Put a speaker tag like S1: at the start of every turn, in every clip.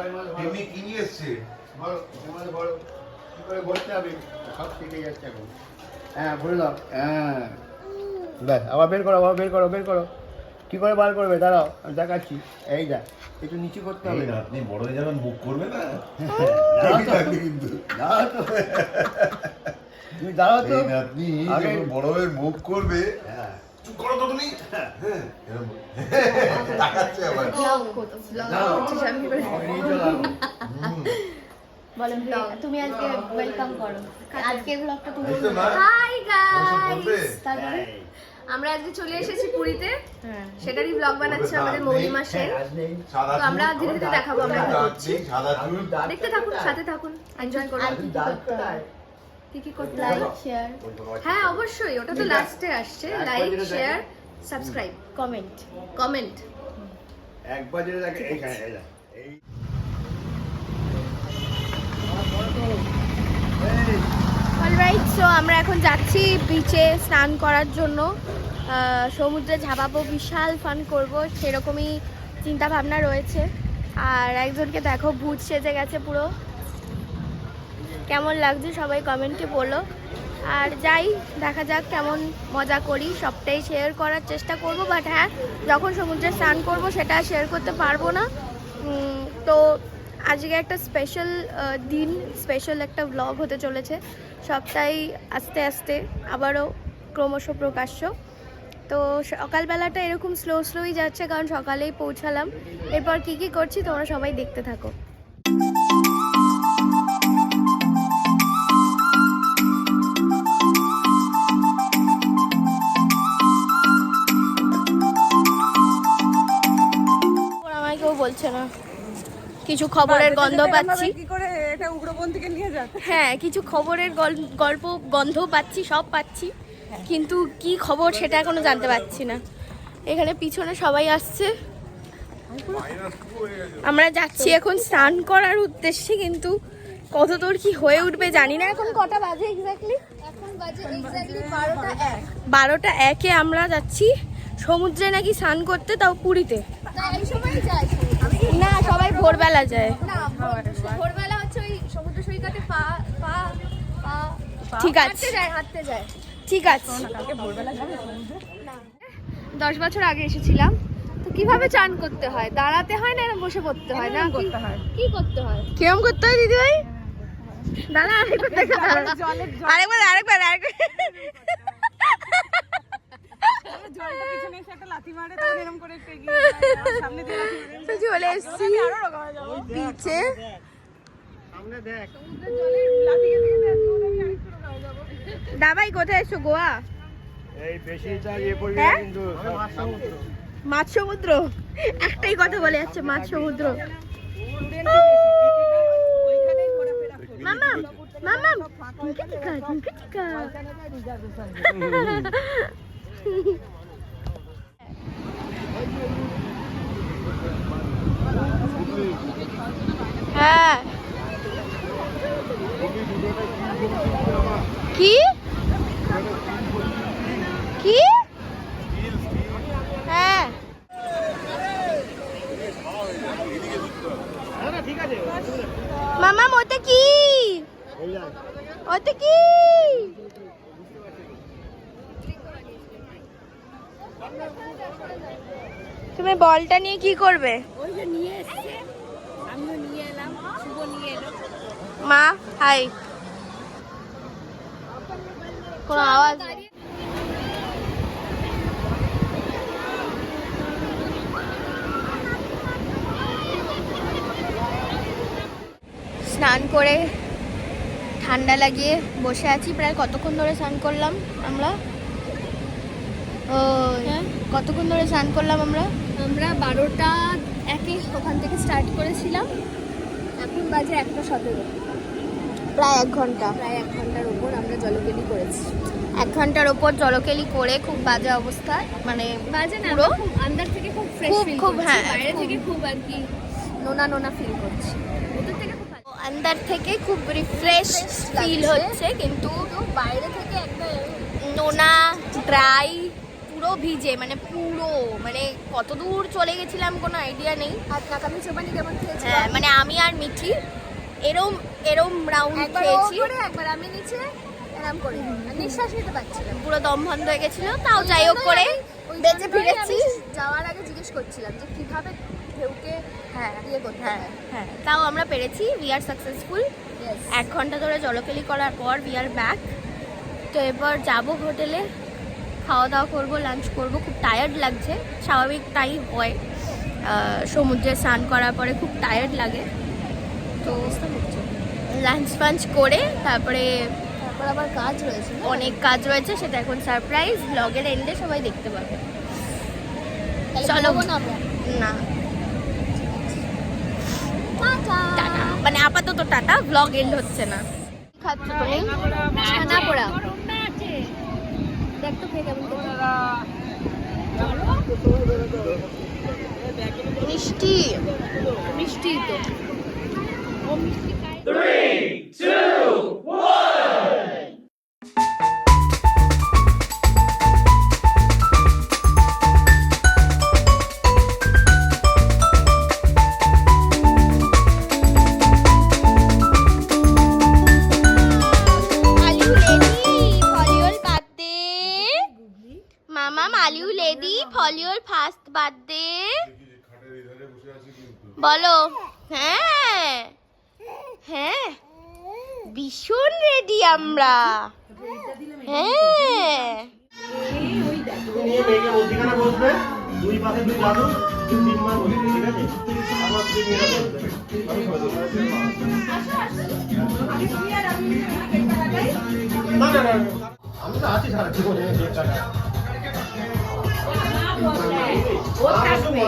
S1: এমনি কি নিয়ে এসছে?
S2: কি করে বলতে হবে সব শিখে যাচ্ছে এখন। হ্যাঁ বলে দাও। হ্যাঁ ব্যাস, আবার বের করো, আবার বের করো। কি করে বার করবে দাঁড়াও, আমি দেখাচ্ছি। এই যা, একটু নিচু করতে হবে।
S1: আপনি বড় হয়ে যাবেন, মুখ করবে না কিন্তু।
S2: দাঁড়াও তো, তুমি দাঁড়াও তো।
S1: আপনি
S2: আগে
S1: বড় হয়ে মুখ করবে।
S2: হ্যাঁ
S1: চুপ করো তো তুমি। তাকাচ্ছে আবার।
S3: বলো তুমি আজকে ওয়েলকাম করো, আজকের ব্লগটা তুমি।
S4: হাই
S1: বলবে?
S4: গাইস, আমরা আজকে চলে এসেছি পুরীতে, সেটারই ব্লগ বানাচ্ছে আমাদের মৌলিমা সেন।
S1: সাদা
S4: তো আমরা ধীরে ধীরে দেখাবো আমরা কি করছি।
S1: সাদা চুল।
S4: দেখতে থাকুন, সাথে থাকুন, এনজয় করুন। কি কি করতে হয়?
S3: লাইক শেয়ার
S4: হ্যাঁ অবশ্যই, ওটা তো লাস্টে আসছে। Like share subscribe
S3: comment.
S4: Comment.
S2: একবার যেটা দেখে এইখানে এই
S4: অলরাইট, সো আমরা এখন যাচ্ছি বিচে স্নান করার জন্য। সমুদ্রে ঝাঁপাবো, বিশাল ফান করব, সেরকমই চিন্তা ভাবনা রয়েছে। আর একজনকে দেখো ভূত সেজে গেছে পুরো, কেমন লাগছে সবাই কমেন্টে বলো। আর যাই, দেখা যাক কেমন মজা করি, সবটাই শেয়ার করার চেষ্টা করব। বাট হ্যাঁ, যখন সমুদ্রে স্নান করব সেটা শেয়ার করতে পারবো না। তো আজকে একটা স্পেশাল দিন, স্পেশাল একটা ব্লগ হতে চলেছে। সবটাই আস্তে আস্তে আবারও ক্রমশ প্রকাশ্য। তো সকালবেলাটা এরকম স্লোই যাচ্ছে, কারণ সকালেই পৌঁছালাম। এরপর কি কি করছি তোমরা সবাই দেখতে থাকো। আমায় কেউ বলছে না, কিছু খবরের গন্ধ পাচ্ছি।
S5: কি করে এটা উগ্রপন্থীকে নিয়ে যাচ্ছে?
S4: হ্যাঁ, কিছু খবরের গল্প গন্ধ পাচ্ছি, সব পাচ্ছি, কিন্তু কি খবর সেটা এখনো জানতে পারছি না। এখানে পিছনে সবাই আসছে, আমরা যাচ্ছি এখন স্নান করার উদ্দেশ্যে, কিন্তু কত দূর কি হয়ে উঠবে জানি না। এখন কটা বাজে এক্স্যাক্টলি? এখন বাজে এক্স্যাক্টলি 12টা 1 আমরা যাচ্ছি সমুদ্রে নাকি স্নান করতে, তাও পুরীতে। না, সবাই ভোরবেলা যায়। ভোরবেলা হচ্ছে ওই সমুদ্র সৈকতে ঠিক আছে, হাঁটতে যায়। ঠিক আছে, 10 বছর আগে এসেছিলাম। তো কিভাবে চান করতে হয়? দাঁড়াতে হয় না, এরকম বসে পড়তে হয় না? কি করতে হয়? কিরম করতে হয় দিদি ভাই? দাঁড়া, আরেকবার দেখা, আরেকবার
S5: জলটা পিছনে এসে একটা লাথি মারে, তখন এরকম করে একটু এগিয়ে যায়, সামনে দিয়ে লাথি মারে।
S4: চলে এসছি বিচে।
S2: সামনে দেখ,
S5: লাথিকে দিয়ে দেখো, আমি আরেকটু রোগা যাব।
S4: দাবাই কোথায় এসছো? গোয়া?
S2: এই বেশিটা ইয়ে পড়বে
S4: হ্যাঁ?
S2: কিন্তু
S4: মাছ সমুদ্র, একটাই কথা বলে যাচ্ছে, মাছ সমুদ্র।
S5: ওইখানেই ঘোরাফেরা করো।
S4: মামা হ্যাঁ, কি কি হ্যাঁ,
S2: ঠিক আছে।
S4: মামা ওতে কি, ওতে কি? তুমি বলটা নিয়ে কি করবে?
S3: ওই যে নিয়ে এসছে, আমিও নিয়ে এলাম, শুভ নিয়ে এলো।
S4: মা হাই, কোনো আওয়াজ? স্নান করে ঠান্ডা লাগিয়ে বসে আছি। প্রায় কতক্ষণ ধরে স্নান করলাম আমরা? ও কতক্ষণ ধরে স্নান করলাম আমরা? 12টা 1 ওখান থেকে স্টার্ট করেছিলাম, এখন বাজে 1:17। প্রায় 1 ঘন্টা, প্রায় 1 ঘন্টার উপর আমরা জলকেলি করেছি। 1 ঘন্টার উপর জলকেলি করে খুব বাজে অবস্থা, মানে বাজে না, পুরো আন্দার থেকে খুব ফ্রেশ ফিল করছি, হ্যাঁ, বাইরে থেকে খুব আর কি নোনা ফিল করছি। ওদের থেকে খুব আন্দার থেকে খুব রিফ্রেশ ফিল হচ্ছে, কিন্তু বাইরে থেকে একটা নোনা ড্রাই পুরো পুরো ভিজে, মানে পুরো, মানে কত দূর চলে গেছিলাম কোনো আইডিয়া নেই।
S3: হাত নাকামি চোবানি কেমন খেয়েছি?
S4: হ্যাঁ, মানে আমি আর মিঠি এরম এরম রাউন্ড
S3: একবার ও
S4: খেয়েছি,
S3: করে একবার আমি নিচে এরম করে আর নিঃশ্বাস নিতে পারছিলাম।
S4: পুরো দম বন্ধ হয়ে গেছিল, তাও যাই হোক করে
S3: ওই
S4: বেঁচে
S3: জন্যই
S4: ফিরেছি।
S3: আমি যাওয়ার আগে জিজ্ঞেস করছিলাম যে কিভাবে ঢেউকে ইয়ে করতে
S4: হ্যাঁ
S3: হয়।
S4: হ্যাঁ, তাও আমরা পেরেছি। We are successful.
S3: Yes.
S4: 1 ঘন্টা ধরে জলকেলি করার পর উই আর ব্যাক। তো এবার যাব হোটেলে, খাওয়া দাওয়া করবো, লাঞ্চ করবো। খুব টায়ার্ড লাগছে, স্বাভাবিক তাই হয়, সমুদ্রে স্নান করার পরে খুব টায়ার্ড লাগে। তো লাঞ্চ ফাঞ্চ করে তারপরে
S3: তারপর আবার কাজ রয়েছে না?
S4: অনেক কাজ রয়েছে, সেটা এখন সারপ্রাইজ, ব্লগের এন্ডে সবাই দেখতে পাবে।
S3: তাহলে
S4: চলো।
S3: ঘুমাবো না আমরা?
S4: না,
S3: টাটা।
S4: টাটা, মানে আপাতত টাটা, ব্লগ এন্ড হচ্ছে না।
S3: খাচ্ছ তুমি? ছানা পোড়া। দেখ তো খেয়ে কেমন খেতে।
S4: মিষ্টি
S3: মিষ্টি তো।
S4: Are you ready for your birthday? Mama, are you ready for your first birthday? বলো। হ্যাঁ হ্যাঁ, ভীষণ রেডি আমরা। হ্যাঁ,
S2: নিয়ে মেয়েকে মধ্যিখানে বসবে, দুই পাশে দুই দাদু, 3 মাস বসবে, ঠিক আছে? আমার 3 মিনিট বসবে। না না না, আমি তো আছি সারা জীবনে কেক কাটা। ও থাকবে।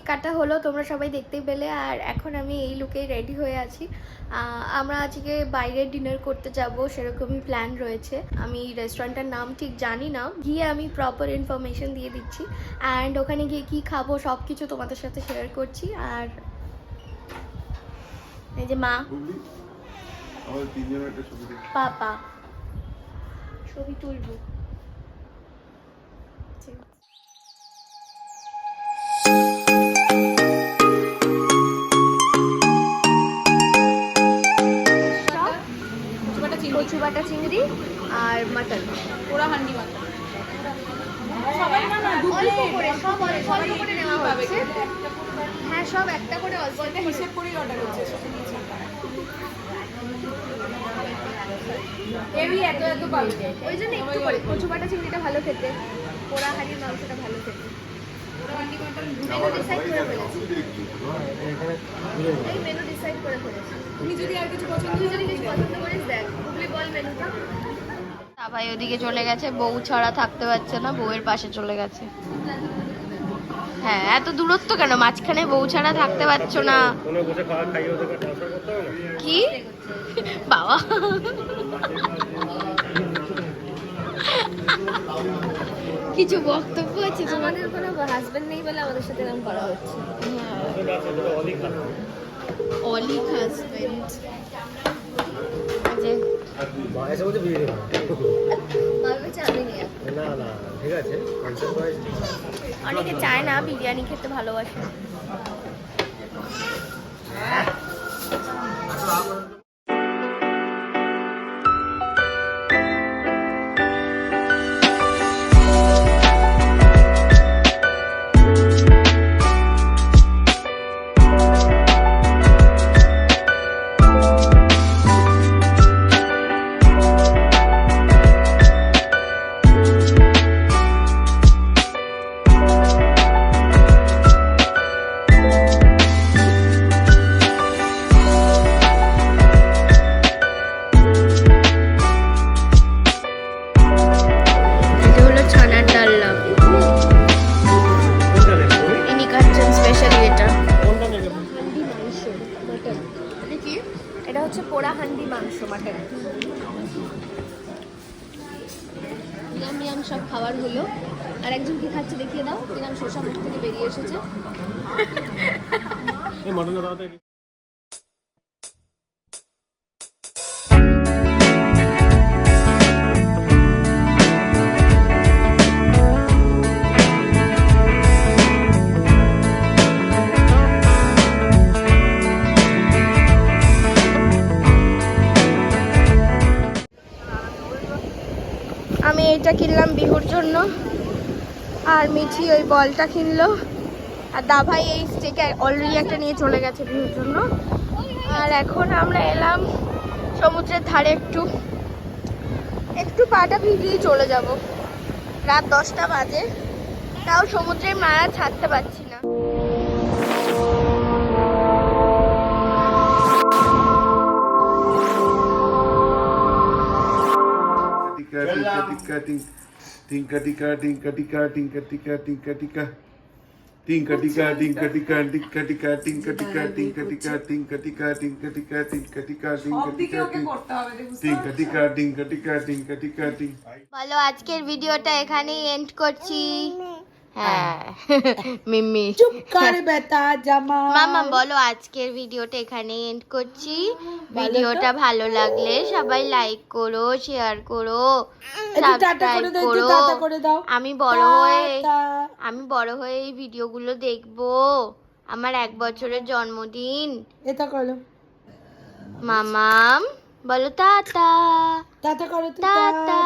S4: কাটা হলো, তোমরা সবাই দেখতে পেলে। আর এখন আমি এই লুকেই রেডি হয়ে আছি। আমরা আজকে বাইরে ডিনার করতে যাব, সেরকমই প্ল্যান রয়েছে। আমি রেস্টুরেন্টের নাম ঠিক জানি না, গিয়ে আমি প্রপার ইনফরমেশন দিয়ে দিচ্ছি। অ্যান্ড ওখানে গিয়ে কি খাবো সব কিছু তোমাদের সাথে শেয়ার করছি। আর এই যে মা, পাপা, ছবি তুলবো। কচু বাটা চিংড়ি আর মাটন,
S5: পুরা হান্ডি মাছ।
S4: অল্প করে, সব অল্প অল্প করে নেওয়া হচ্ছে। হ্যাঁ, সব একটা করে অল্প অল্প করে।
S5: হিসেব করেই অর্ডার হচ্ছে। এবি এত এত পাবে।
S4: ওই জন্য একটু করে। কচু বাটা চিংড়িটা ভালো খেতে, পোড়া হাঁড়ির মাংসটা ভালো খেতে।
S3: মেনু ডিসাইড করে ফেলেছি। এই মেনু ডিসাইড করে ফেলেছি।
S5: তুমি যদি আর কিছু পছন্দ
S3: তুই যদি কিছু পছন্দ করিস দেখ, গুগলি বল মেনুটা।
S4: ভাই ওদিকে চলে গেছে, বউ ছাড়া থাকতে পারছে না, বউয়ের পাশে চলে গেছে। হ্যাঁ, এত দূরত্ব কেন? মাঝখানে বউ ছাড়া থাকতে পারছো না কি বাবা? কিছু বক্তব্য আছে তোমার?
S3: আমাদের কোনো হাজবেন্ড নেই বলে আমাদের সাথে এরকম করা হচ্ছে।
S4: অলিক হাজবেন্ড যে
S2: এসে বলতে বিয়ে দেবো
S3: ভাবে চাবি নিয়ে
S2: না না ঠিক আছে
S4: অনেকে চায় না বিরিয়ানি খেতে ভালোবাসে। এটা হলো ছানার ডালনা, ইনি খাচ্ছেন স্পেশালি এটা। কি?
S3: এটা হচ্ছে পোড়া হান্ডি মাংস মাটন।
S4: ইয়াম ইয়াম সব খাবার হলো। আর একজন কি খাচ্ছে দেখিয়ে দাও, কিরাম শসা মুখ থেকে বেরিয়ে এসেছে। আমি এইটা কিনলাম বিহুর জন্য, আর মিঠি ওই বলটা কিনলো, আর দাভাই এই স্টেক অলরেডি একটা নিয়ে চলে গেছে বিহুর জন্য। আর এখন আমরা এলাম সমুদ্রের ধারে, একটু পাটা ভিজিয়ে চলে যাব। রাত 10টা বাজে, তাও সমুদ্রের মায়া ছাড়তে পারছি না।
S1: Tinka tika tinka tika tinka tika tinka tika tinka tika tinka tika tinka tika tinka tika tinka tika tinka tika tinka tika tinka tika
S5: সব দিকে
S1: tinka
S5: ওকে
S1: tika
S5: করতে হবে যে বুঝতে
S1: tinka tika tinka tika tinka tika tinka
S4: বলো আজকের ভিডিওটা এখানেই এন্ড করছি। হ্যাঁ মিম্মি
S5: চুপ কর বেটা জামা।
S4: মামা বলো আজকের ভিডিওটা এখানেই এন্ড করছি। ভিডিওটা ভালো লাগলে সবাই লাইক করো, শেয়ার করো, সাবস্ক্রাইব করো। আমি বড় হয়ে এই ভিডিওগুলো দেখবো। আমার 1 বছরের জন্মদিন।
S5: এটা করো
S4: মামাম বলো টাটা।
S5: টাটা করো
S4: টাটা।